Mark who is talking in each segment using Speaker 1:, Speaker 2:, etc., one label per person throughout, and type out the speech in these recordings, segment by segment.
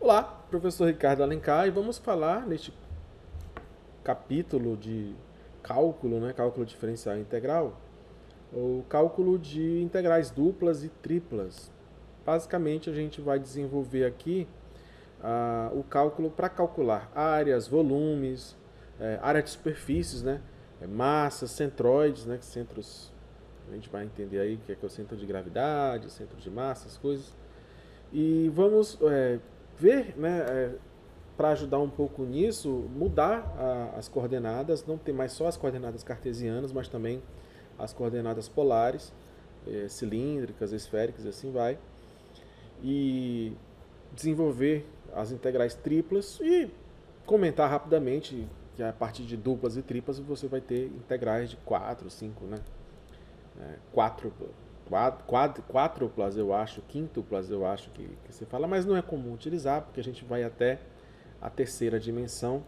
Speaker 1: Olá, professor Ricardo Alencar, e vamos falar neste capítulo de cálculo, né, cálculo diferencial integral, o cálculo de integrais duplas e triplas. Basicamente, a gente vai desenvolver aqui o cálculo para calcular áreas, volumes, área de superfícies, né, massas, centroides, né, centros, a gente vai entender aí que é o centro de gravidade, centro de massa, as coisas. E vamos ver, né, para ajudar um pouco nisso, mudar as coordenadas, não ter mais só as coordenadas cartesianas, mas também as coordenadas polares, cilíndricas, esféricas e assim vai. E desenvolver as integrais triplas e comentar rapidamente que a partir de duplas e triplas você vai ter integrais de 4, 5, né? 4, quádruplas eu acho, quíntuplas eu acho que se fala, mas não é comum utilizar, porque a gente vai até a terceira dimensão,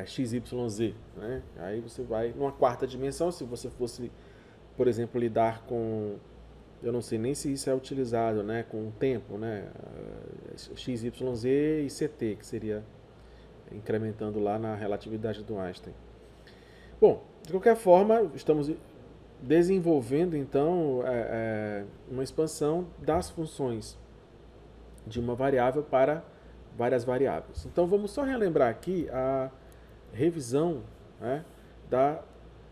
Speaker 1: XYZ. Né? Aí você vai numa quarta dimensão, se você fosse, por exemplo, lidar com, eu não sei nem se isso é utilizado, né, com o tempo, né, XYZ e CT, que seria incrementando lá na relatividade do Einstein. Bom, de qualquer forma, estamos desenvolvendo então uma expansão das funções de uma variável para várias variáveis. Então vamos só relembrar aqui a revisão, né,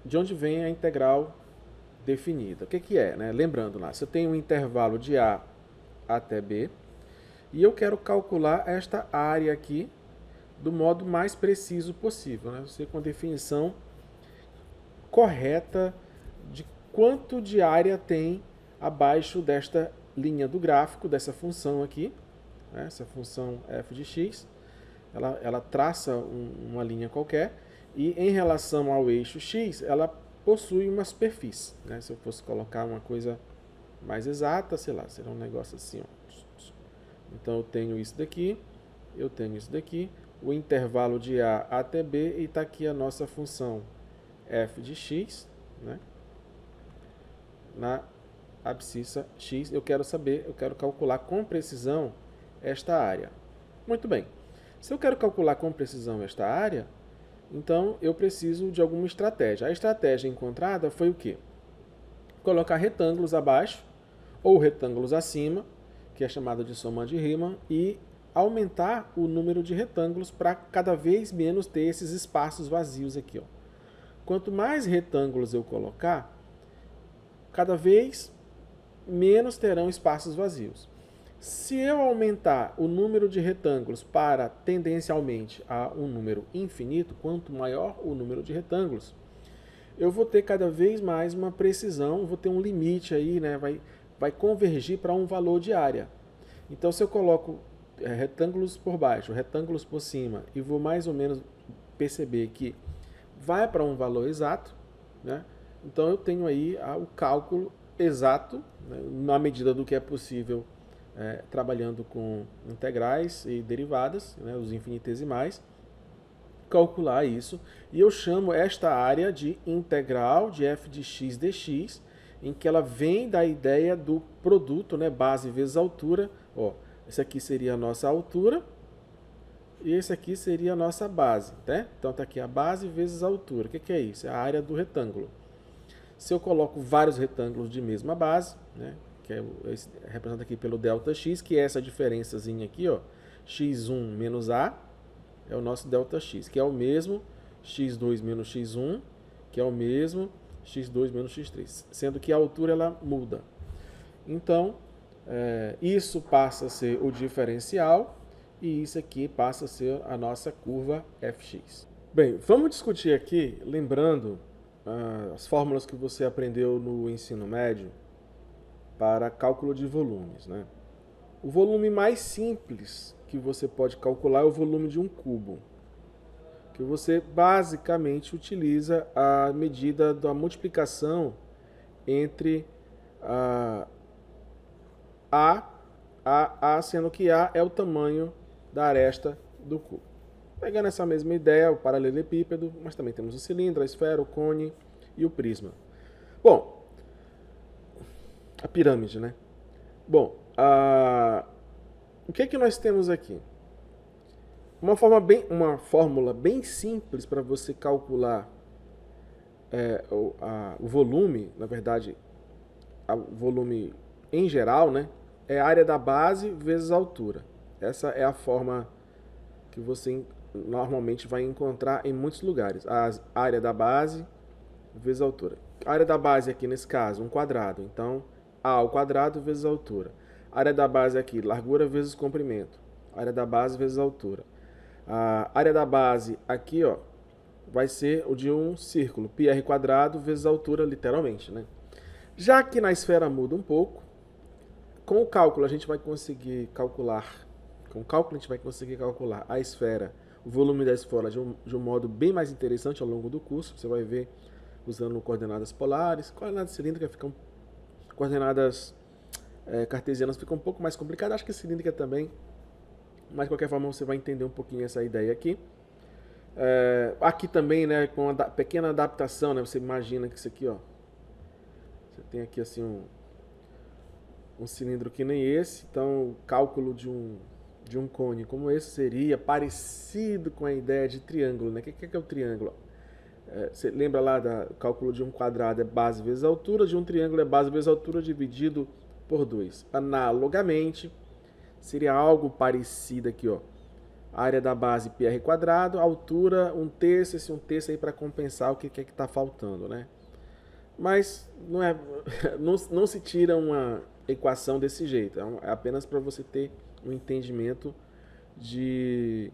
Speaker 1: de onde vem a integral definida. O que é? Né? Lembrando lá, se eu tenho um intervalo de A até B e eu quero calcular esta área aqui do modo mais preciso possível. Né? Você com a definição correta de quanto de área tem abaixo desta linha do gráfico, dessa função aqui, né? Essa função f de x, ela traça uma linha qualquer e em relação ao eixo x, ela possui uma superfície. Né? Se eu fosse colocar uma coisa mais exata, sei lá, será um negócio assim. Ó. Então eu tenho isso daqui, eu tenho isso daqui, o intervalo de A até B e está aqui a nossa função f de x, né? Na abscissa x, eu quero calcular com precisão esta área. Muito bem. Se eu quero calcular com precisão esta área, então eu preciso de alguma estratégia. A estratégia encontrada foi o quê? Colocar retângulos abaixo ou retângulos acima, que é chamada de soma de Riemann, e aumentar o número de retângulos para cada vez menos ter esses espaços vazios aqui. Ó. Quanto mais retângulos eu colocar, cada vez menos terão espaços vazios. Se eu aumentar o número de retângulos para tendencialmente a um número infinito, quanto maior o número de retângulos, eu vou ter cada vez mais uma precisão, vou ter um limite aí, né? Vai convergir para um valor de área. Então, se eu coloco retângulos por baixo, retângulos por cima, e vou mais ou menos perceber que vai para um valor exato, né? Então eu tenho aí o cálculo exato, né, na medida do que é possível, trabalhando com integrais e derivadas, né, os infinitesimais, calcular isso. E eu chamo esta área de integral de f de x dx, em que ela vem da ideia do produto, né, base vezes altura. Ó, esse aqui seria a nossa altura e esse aqui seria a nossa base. Né? Então está aqui a base vezes a altura. O que é isso? É a área do retângulo. Se eu coloco vários retângulos de mesma base, né, que é representado aqui pelo ΔX, que é essa diferençazinha aqui, ó, x1 menos a, é o nosso ΔX, que é o mesmo x2 menos x1, que é o mesmo x2 menos x3, sendo que a altura ela muda. Então, isso passa a ser o diferencial e isso aqui passa a ser a nossa curva fx. Bem, vamos discutir aqui, lembrando as fórmulas que você aprendeu no ensino médio para cálculo de volumes. Né? O volume mais simples que você pode calcular é o volume de um cubo, que você basicamente utiliza a medida da multiplicação entre A, sendo que A é o tamanho da aresta do cubo. Pegando essa mesma ideia, o paralelepípedo, mas também temos o cilindro, a esfera, o cone e o prisma. Bom, a pirâmide, né? Bom, que que nós temos aqui? Uma fórmula bem simples para você calcular o volume, na verdade, o volume em geral, né? É a área da base vezes a altura. Essa é a forma que você normalmente vai encontrar em muitos lugares. A área da base vezes a altura. A área da base aqui, nesse caso, um quadrado. Então, A ao quadrado vezes a altura. A área da base aqui, largura vezes comprimento. A área da base vezes a altura. A área da base aqui, ó, vai ser o de um círculo. πr quadrado vezes a altura, literalmente, né? Já que na esfera muda um pouco, com o cálculo a gente vai conseguir calcular, a esfera, o volume da esfera de um modo bem mais interessante ao longo do curso. Você vai ver usando coordenadas polares, coordenadas cilíndricas ficam, coordenadas cartesianas ficam um pouco mais complicadas, acho que cilíndrica também, mas de qualquer forma você vai entender um pouquinho essa ideia aqui. Aqui também, né, com uma pequena adaptação, né, você imagina que isso aqui, ó, você tem aqui assim um cilindro que nem esse, então o cálculo de um cone como esse seria parecido com a ideia de triângulo, né? O que é o triângulo? Você lembra lá do cálculo de um quadrado é base vezes a altura, de um triângulo é base vezes a altura dividido por 2. Analogamente, seria algo parecido aqui, ó. A área da base πr quadrado, a altura 1/3, esse 1/3 aí para compensar o que é que está faltando, né? Mas não se tira uma equação desse jeito, é apenas para você ter um entendimento de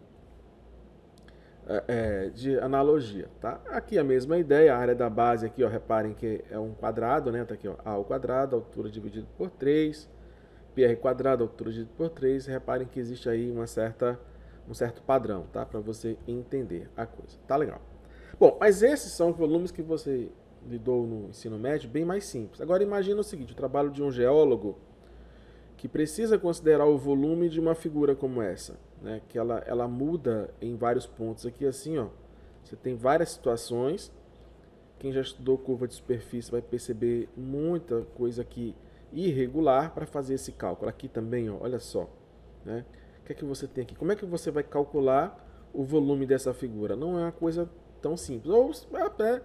Speaker 1: analogia, tá? Aqui a mesma ideia, a área da base aqui, ó, reparem que é um quadrado, né? Tá aqui, ó, a ao quadrado, altura dividido por 3, πr quadrado, altura dividido por 3, reparem que existe aí um certo padrão, tá? Para você entender a coisa, tá legal? Bom, mas esses são volumes que você lidou no ensino médio bem mais simples. Agora imagina o seguinte, o trabalho de um geólogo que precisa considerar o volume de uma figura como essa, né? Que ela muda em vários pontos aqui assim, ó. Você tem várias situações. Quem já estudou curva de superfície vai perceber muita coisa aqui irregular para fazer esse cálculo. Aqui também, ó, olha só, né? O que é que você tem aqui? Como é que você vai calcular o volume dessa figura? Não é uma coisa tão simples. Ou até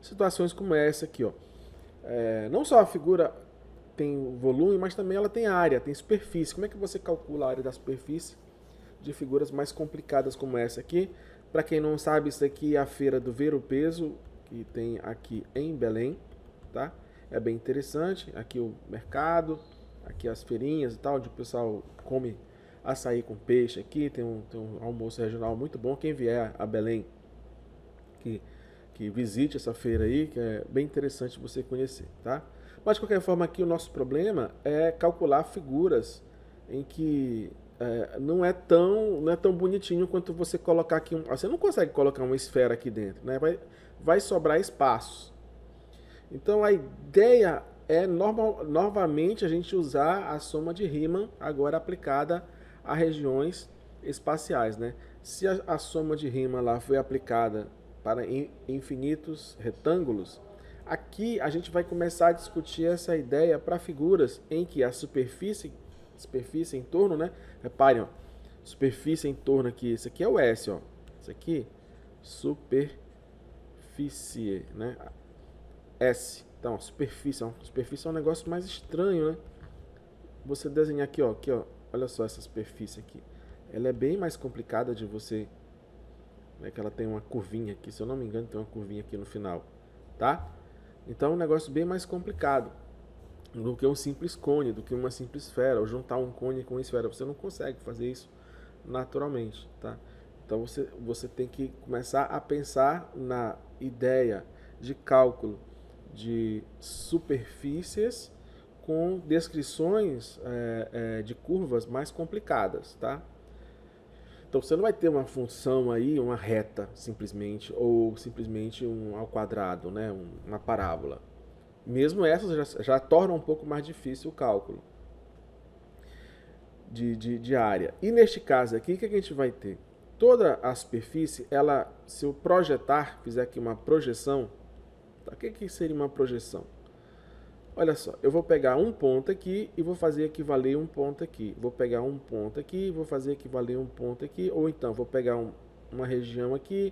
Speaker 1: situações como essa aqui, ó. Não só a figura tem volume, mas também ela tem área, tem superfície. Como é que você calcula a área da superfície de figuras mais complicadas como essa aqui? Para quem não sabe, isso aqui é a feira do Ver o Peso, que tem aqui em Belém, tá? É bem interessante. Aqui o mercado, aqui as feirinhas e tal, onde o pessoal come açaí com peixe aqui, tem um almoço regional muito bom. Quem vier a Belém, que visite essa feira aí, que é bem interessante você conhecer, tá? Mas de qualquer forma aqui o nosso problema é calcular figuras em que não é tão bonitinho quanto você colocar aqui, você não consegue colocar uma esfera aqui dentro, né? Vai sobrar espaços. Então a ideia é novamente a gente usar a soma de Riemann agora aplicada a regiões espaciais, né? Se a soma de Riemann lá foi aplicada para infinitos retângulos, aqui a gente vai começar a discutir essa ideia para figuras em que a superfície em torno, né? Reparem, ó, superfície em torno aqui, esse aqui é o S, ó. Isso aqui, superfície, né? S. Então, superfície é um negócio mais estranho, né? Você desenhar aqui, ó, olha só essa superfície aqui. Ela é bem mais complicada de você, né, que ela tem uma curvinha aqui, se eu não me engano, tem uma curvinha aqui no final, tá? Então é um negócio bem mais complicado do que um simples cone, do que uma simples esfera, ou juntar um cone com uma esfera. Você não consegue fazer isso naturalmente, tá? Então você tem que começar a pensar na ideia de cálculo de superfícies com descrições de curvas mais complicadas, tá? Então você não vai ter uma função aí, uma reta simplesmente, ou simplesmente um ao quadrado, né? Uma parábola. Mesmo essas já tornam um pouco mais difícil o cálculo de área. E neste caso aqui, o que a gente vai ter? Toda a superfície, se eu projetar, fizer aqui uma projeção, tá? O que seria uma projeção? Olha só, eu vou pegar um ponto aqui e vou fazer equivaler um ponto aqui. Vou pegar um ponto aqui e vou fazer equivaler um ponto aqui. Ou então, vou pegar uma região aqui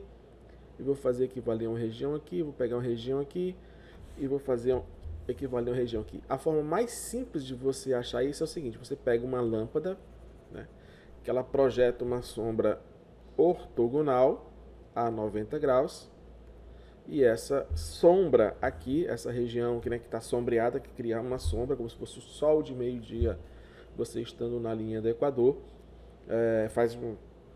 Speaker 1: e vou fazer equivaler uma região aqui. Vou pegar uma região aqui e vou fazer equivaler uma região aqui. A forma mais simples de você achar isso é o seguinte. Você pega uma lâmpada, né, que ela projeta uma sombra ortogonal a 90 graus. E essa sombra aqui, essa região que está sombreada, que cria uma sombra, como se fosse o sol de meio-dia, você estando na linha do Equador, faz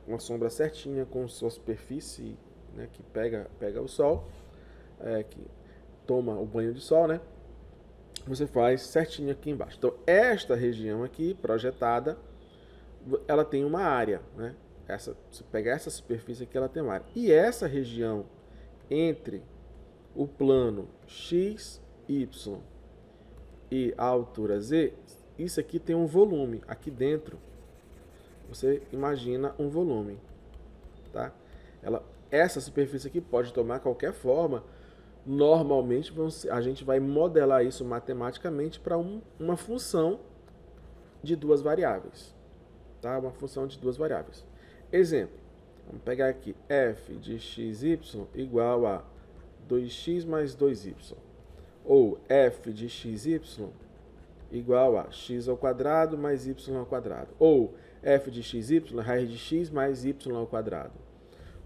Speaker 1: uma sombra certinha com sua superfície, né, que pega o sol, que toma o banho de sol, né? Você faz certinho aqui embaixo. Então, esta região aqui, projetada, ela tem uma área, né? Você pega essa superfície aqui, ela tem uma área. E essa região entre o plano x, y e a altura z, isso aqui tem um volume. Aqui dentro, você imagina um volume, tá? Essa superfície aqui pode tomar qualquer forma. Normalmente, a gente vai modelar isso matematicamente para uma função de duas variáveis, tá? Uma função de duas variáveis. Exemplo. Vamos pegar aqui f de xy igual a 2x mais 2y. Ou f de xy igual a x ao quadrado mais y ao quadrado. Ou f de xy, raiz de x mais y ao quadrado.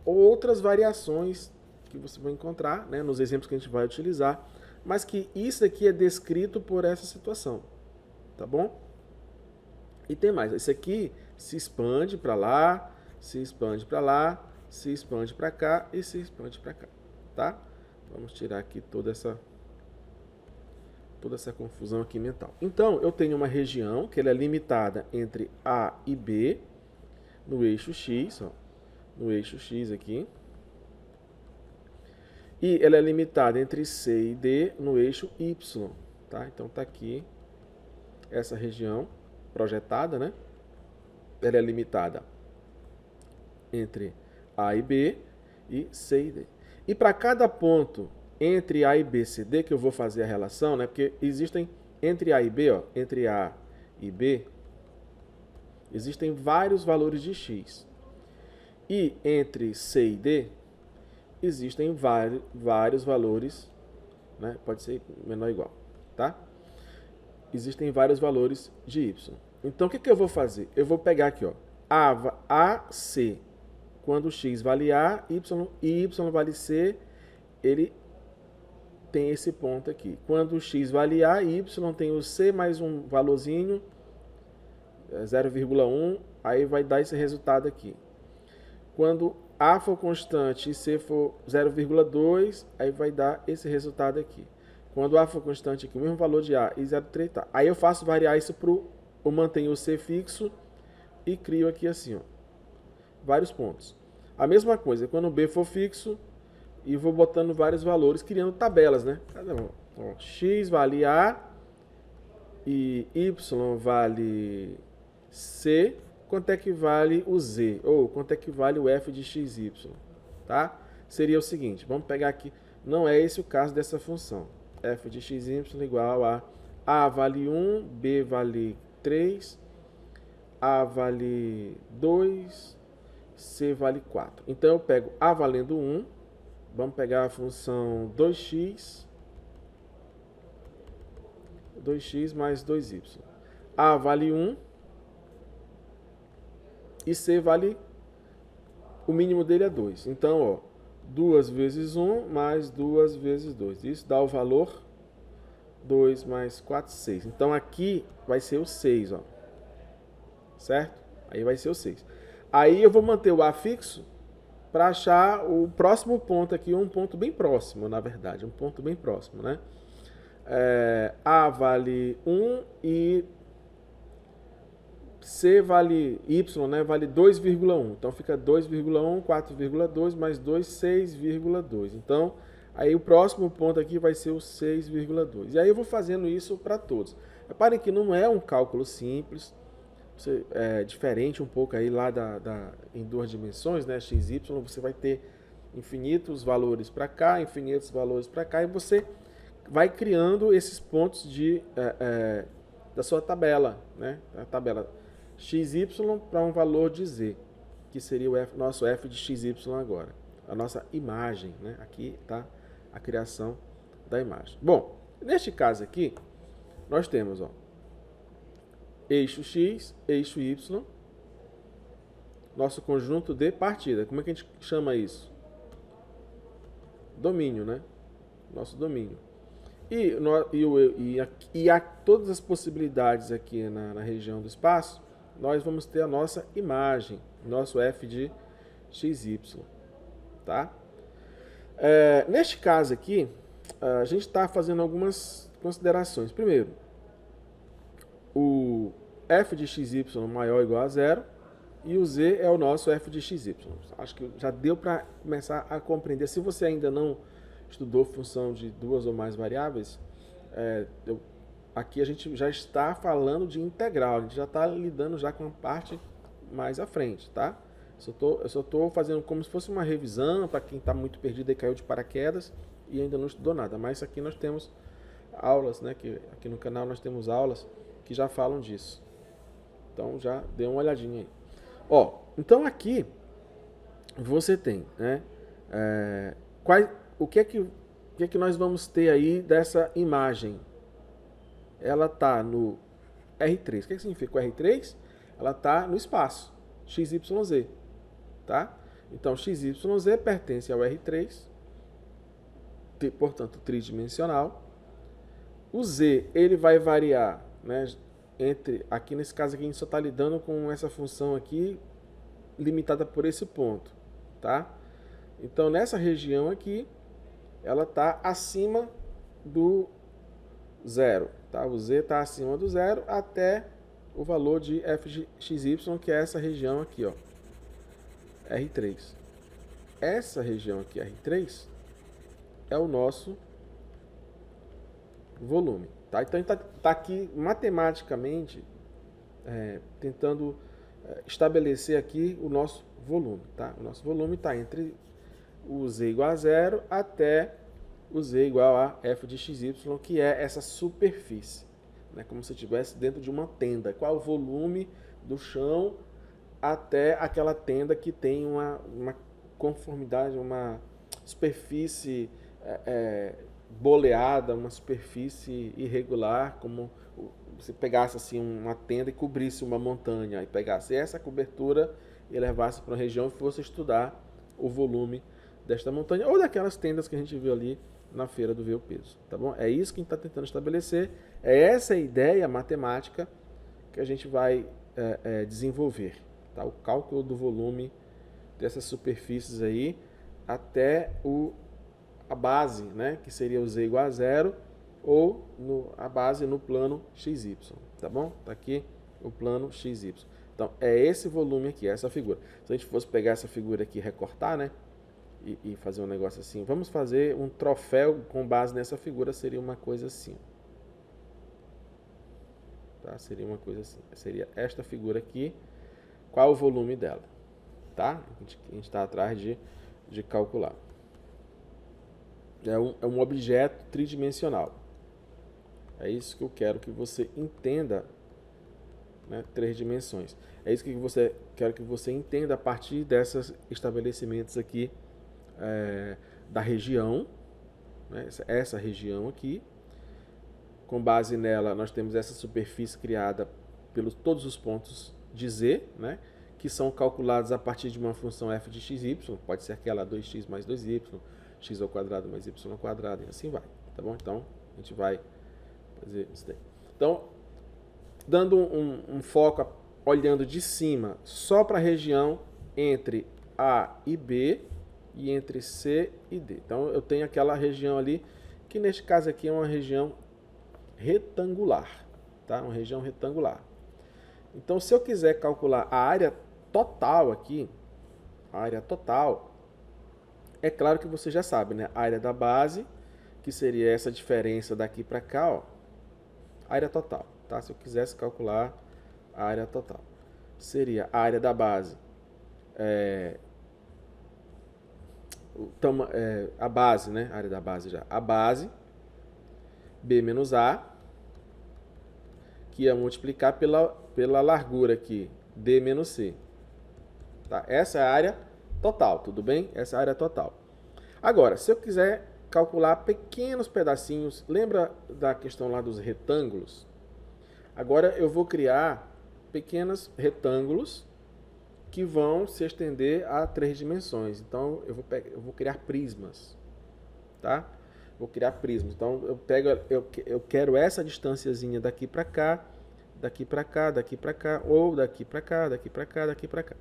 Speaker 1: Ou outras variações que você vai encontrar, né, nos exemplos que a gente vai utilizar, mas que isso aqui é descrito por essa situação. Tá bom? E tem mais. Isso aqui se expande para lá, se expande para lá, se expande para cá e se expande para cá, tá? Vamos tirar aqui toda essa confusão aqui mental. Então, eu tenho uma região que ela é limitada entre A e B no eixo X, ó, no eixo X aqui. E ela é limitada entre C e D no eixo Y, tá? Então, tá aqui essa região projetada, né? Ela é limitada entre A e B e C e D. E para cada ponto entre A e B, C, D, que eu vou fazer a relação, né? Porque existem entre A e B, ó, entre A e B, existem vários valores de X. E entre C e D, existem vários valores, né? Pode ser menor ou igual, tá? Existem vários valores de Y. Então, o que eu vou fazer? Eu vou pegar aqui, ó, AC, quando x vale A, y vale C, ele tem esse ponto aqui. Quando x vale A, y tem o C mais um valorzinho, 0,1, aí vai dar esse resultado aqui. Quando A for constante e C for 0,2, aí vai dar esse resultado aqui. Quando A for constante aqui, o mesmo valor de A e 0,3, tá. Aí eu faço variar isso eu mantenho o C fixo e crio aqui assim, ó, vários pontos. A mesma coisa, quando o B for fixo, e vou botando vários valores, criando tabelas, né? Ó, x vale A e y vale C, quanto é que vale o Z? Ou quanto é que vale o f de xy, tá? Seria o seguinte, vamos pegar aqui, não é esse o caso dessa função. F de xy igual a vale 1, B vale 3, A vale 2, C vale 4. Então, eu pego A valendo 1, vamos pegar a função 2x mais 2y. A vale 1 e C vale, o mínimo dele é 2. Então, ó, 2 vezes 1 mais 2 vezes 2. Isso dá o valor 2 mais 4, 6. Então, aqui vai ser o 6, ó. Certo? Aí vai ser o 6. Aí eu vou manter o A fixo para achar o próximo ponto aqui, um ponto bem próximo, na verdade. Um ponto bem próximo, né? A vale 1 e C vale Y, né? Vale 2,1. Então fica 2,1, 4,2 mais 2, 6,2. Então, aí o próximo ponto aqui vai ser o 6,2. E aí eu vou fazendo isso para todos. Reparem que não é um cálculo simples. É diferente um pouco aí lá em duas dimensões, né? X, Y, você vai ter infinitos valores para cá, infinitos valores para cá, e você vai criando esses pontos da sua tabela, né? A tabela xy para um valor de z, que seria o nosso f de xy agora, a nossa imagem, né? Aqui está a criação da imagem. Bom, neste caso aqui, nós temos, ó, eixo x, eixo y, nosso conjunto de partida. Como é que a gente chama isso? Domínio, né? Nosso domínio. E a todas as possibilidades aqui na região do espaço, nós vamos ter a nossa imagem, nosso f de xy, tá? Neste caso aqui, a gente está fazendo algumas considerações. Primeiro, o f de xy maior ou igual a zero, e o z é o nosso f de xy. Acho que já deu para começar a compreender. Se você ainda não estudou função de duas ou mais variáveis, aqui a gente já está falando de integral, a gente já está lidando já com a parte mais à frente, tá? Eu só estou fazendo como se fosse uma revisão para quem está muito perdido e caiu de paraquedas e ainda não estudou nada. Mas aqui nós temos aulas, né? Aqui no canal nós temos aulas que já falam disso. Então já dê uma olhadinha aí. Ó, então aqui você tem, né? O que é que nós vamos ter aí dessa imagem? Ela está no R3. O que significa o R3? Ela está no espaço, XYZ. Tá? Então, XYZ pertence ao R3, portanto, tridimensional. O Z, ele vai variar, né, aqui nesse caso aqui a gente só está lidando com essa função aqui, limitada por esse ponto. Tá? Então, nessa região aqui, ela está acima do zero. Tá? O Z está acima do zero até o valor de f de xy, que é essa região aqui, ó, R3. Essa região aqui, R3, é o nosso volume. Tá? Então, a gente está aqui matematicamente tentando estabelecer aqui o nosso volume. Tá? O nosso volume está entre o z igual a zero até o z igual a f de xy, que é essa superfície, né? Como se estivesse dentro de uma tenda. Qual é o volume do chão até aquela tenda que tem uma conformidade, uma superfície boleada, uma superfície irregular, como se pegasse assim uma tenda e cobrisse uma montanha, e pegasse essa cobertura e levasse para uma região e fosse estudar o volume desta montanha, ou daquelas tendas que a gente viu ali na feira do Ver o Peso, tá bom? É isso que a gente está tentando estabelecer, é essa ideia matemática que a gente vai desenvolver, tá? O cálculo do volume dessas superfícies aí até a base, né? Que seria o z igual a zero, ou a base no plano XY, tá bom? Tá aqui o plano XY. Então, é esse volume aqui, essa figura. Se a gente fosse pegar essa figura aqui e recortar, né? E fazer um negócio assim, vamos fazer um troféu com base nessa figura, seria uma coisa assim. Tá? Seria uma coisa assim. Seria esta figura aqui. Qual é o volume dela? Tá? A gente está atrás de calcular. É um objeto tridimensional. É isso que eu quero que você entenda, né? 3 dimensões. É isso que quero que você entenda a partir desses estabelecimentos aqui da região, né? Essa região aqui. Com base nela, nós temos essa superfície criada pelos todos os pontos de Z, né? Que são calculados a partir de uma função f de xy, pode ser aquela 2x mais 2y, x ao quadrado mais y ao quadrado, e assim vai, tá bom? Então, a gente vai fazer isso daí. Então, dando um foco, olhando de cima, só para a região entre A e B, e entre C e D. Então, eu tenho aquela região ali, que neste caso aqui é uma região retangular, tá? Uma região retangular. Então, se eu quiser calcular a área total aqui, a área total, é claro que você já sabe, né? A área da base, que seria essa diferença daqui para cá, ó, área total, tá? Se eu quisesse calcular a área total, seria a área da base, a base, né? A área da base já, a base B menos A, que é multiplicar pela largura aqui, D menos C. Tá? Essa é a área total, tudo bem? Essa é a área total. Agora, se eu quiser calcular pequenos pedacinhos, lembra da questão lá dos retângulos? Agora eu vou criar pequenos retângulos que vão se estender a 3 dimensões. Então eu vou criar prismas, tá? Vou criar prismas. Então eu quero essa distânciazinha daqui para cá, daqui para cá, daqui para cá, ou daqui para cá, daqui para cá, daqui para cá.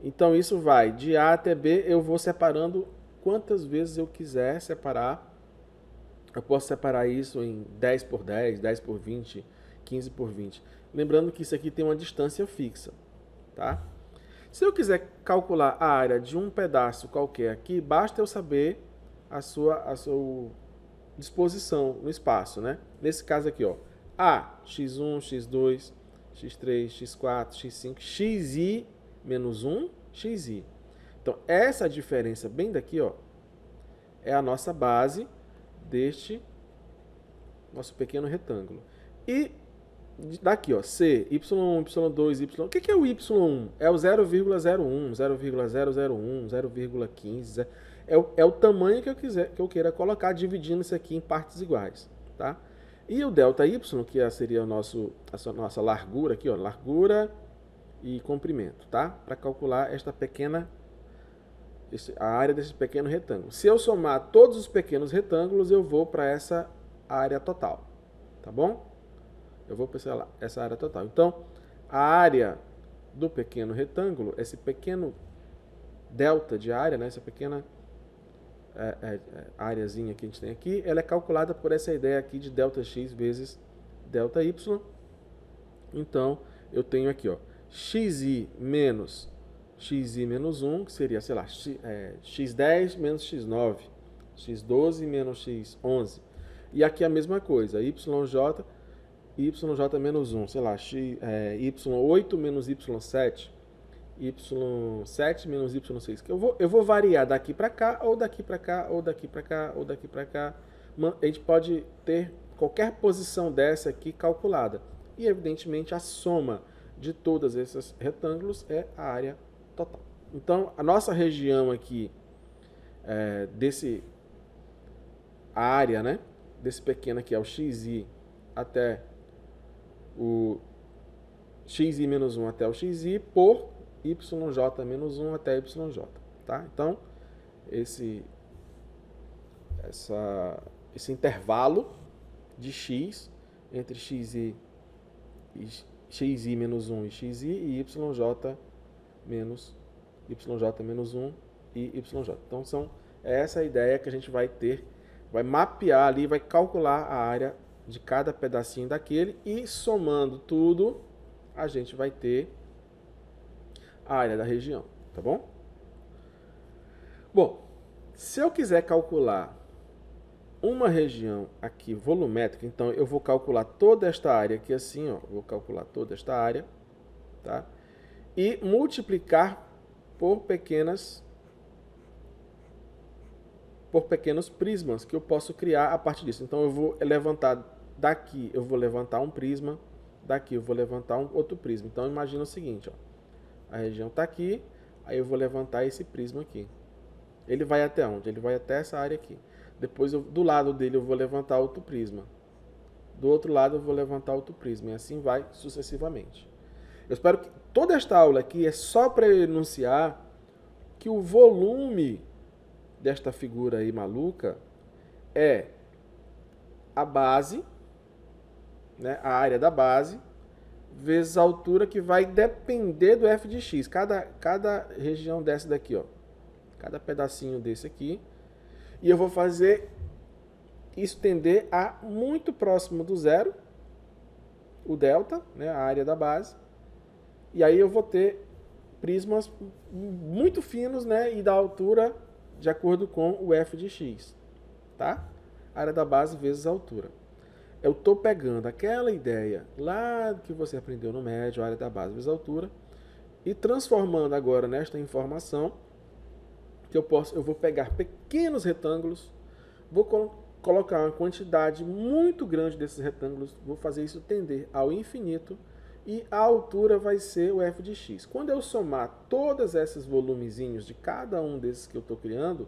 Speaker 1: Então isso vai de A até B, eu vou separando quantas vezes eu quiser separar. Eu posso separar isso em 10 por 10, 10 por 20, 15 por 20. Lembrando que isso aqui tem uma distância fixa, tá? Se eu quiser calcular a área de um pedaço qualquer aqui, basta eu saber a sua disposição no espaço, né? Nesse caso aqui, ó, A, x1, x2, x3, x4, x5, xi menos 1, xi. Então, essa diferença bem daqui, ó, é a nossa base deste nosso pequeno retângulo. E daqui, ó, C, Y1, Y2, Y... O que é o Y1? É o 0,01, 0,001, 0,15. É o tamanho que eu queira colocar, dividindo isso aqui em partes iguais, tá? E o ΔY, que seria a nossa largura aqui, ó, largura e comprimento, tá? Para calcular a área desse pequeno retângulo. Se eu somar todos os pequenos retângulos, eu vou para essa área total, tá bom? Eu vou para essa área total. Então, a área do pequeno retângulo, esse pequeno delta de área, né, essa pequena areazinha que a gente tem aqui, ela é calculada por essa ideia aqui de ΔX vezes ΔY. Então, eu tenho aqui, ó, xi menos 1, que seria, sei lá, x10 menos x9, x12 menos x11. E aqui a mesma coisa, YJ menos 1, sei lá, Y8 menos Y7, Y7 menos Y6. Que eu vou variar daqui para cá, ou daqui para cá, ou daqui para cá, ou daqui para cá. A gente pode ter qualquer posição dessa aqui calculada. E, evidentemente, a soma de todos esses retângulos é a área total. Então, a nossa região aqui, a área, né, desse pequeno aqui é o xi até o xi menos 1 até o xi por yj menos 1 até yj, tá? Então, esse intervalo de x entre xi menos 1 e xi e yj menos 1 e yj. Então, essa é a ideia que a gente vai ter, vai mapear ali, vai calcular a área de cada pedacinho daquele e somando tudo, a gente vai ter a área da região, tá bom? Bom, se eu quiser calcular uma região aqui volumétrica, então eu vou calcular toda esta área aqui assim, ó, vou calcular toda esta área, tá? E multiplicar por pequenos prismas que eu posso criar a partir disso. Então eu vou levantar daqui, eu vou levantar um prisma, daqui eu vou levantar um outro prisma. Então imagina o seguinte, ó, a região está aqui, aí eu vou levantar esse prisma aqui. Ele vai até onde? Ele vai até essa área aqui. Depois do lado dele eu vou levantar outro prisma. Do outro lado eu vou levantar outro prisma e assim vai sucessivamente. Eu espero que toda esta aula aqui é só para eu enunciar que o volume desta figura aí maluca é a base, né, a área da base, vezes a altura, que vai depender do f de x. Cada região dessa daqui, ó, cada pedacinho desse aqui. E eu vou fazer isso tender a muito próximo do zero, o delta, né, a área da base. E aí eu vou ter prismas muito finos, né, e da altura de acordo com o f de x, tá? Área da base vezes a altura. Eu estou pegando aquela ideia lá que você aprendeu no médio, área da base vezes a altura, e transformando agora nesta informação, que eu vou pegar pequenos retângulos, vou colocar uma quantidade muito grande desses retângulos, vou fazer isso tender ao infinito, e a altura vai ser o f de x. Quando eu somar todos esses volumezinhos de cada um desses que eu estou criando,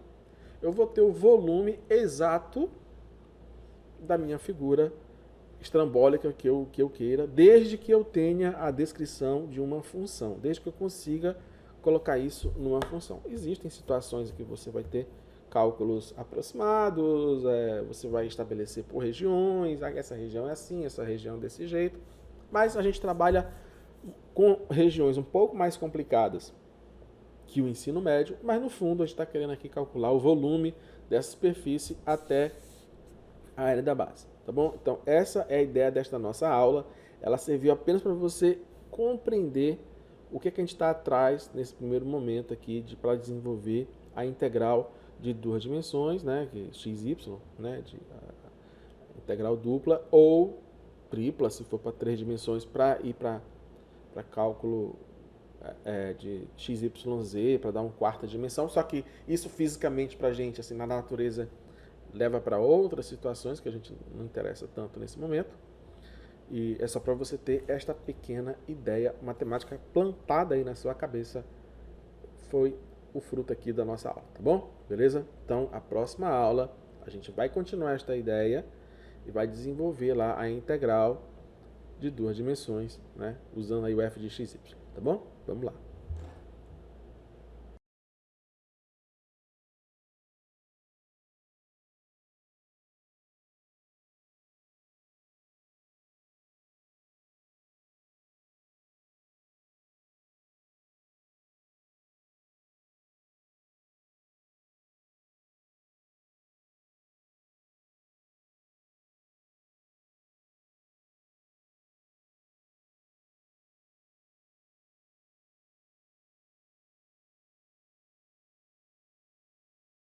Speaker 1: eu vou ter o volume exato da minha figura estrambólica que eu queira, desde que eu tenha a descrição de uma função, desde que eu consiga colocar isso numa função. Existem situações em que você vai ter cálculos aproximados, você vai estabelecer por regiões, essa região é assim, essa região é desse jeito, mas a gente trabalha com regiões um pouco mais complicadas que o ensino médio, mas no fundo a gente está querendo aqui calcular o volume dessa superfície até a área da base, tá bom? Então essa é a ideia desta nossa aula, ela serviu apenas para você compreender o que a gente está atrás nesse primeiro momento aqui para desenvolver a integral de duas dimensões, né, que x, y, né, integral dupla ou tripla, se for para 3 dimensões, para ir para cálculo de x, y, z, para dar uma quarta dimensão. Só que isso fisicamente para a gente, assim, na natureza, leva para outras situações que a gente não interessa tanto nesse momento. E é só para você ter esta pequena ideia matemática plantada aí na sua cabeça. Foi o fruto aqui da nossa aula, tá bom? Beleza? Então, a próxima aula, a gente vai continuar esta ideia e vai desenvolver lá a integral de duas dimensões, né? Usando aí o f de xy, tá bom? Vamos lá.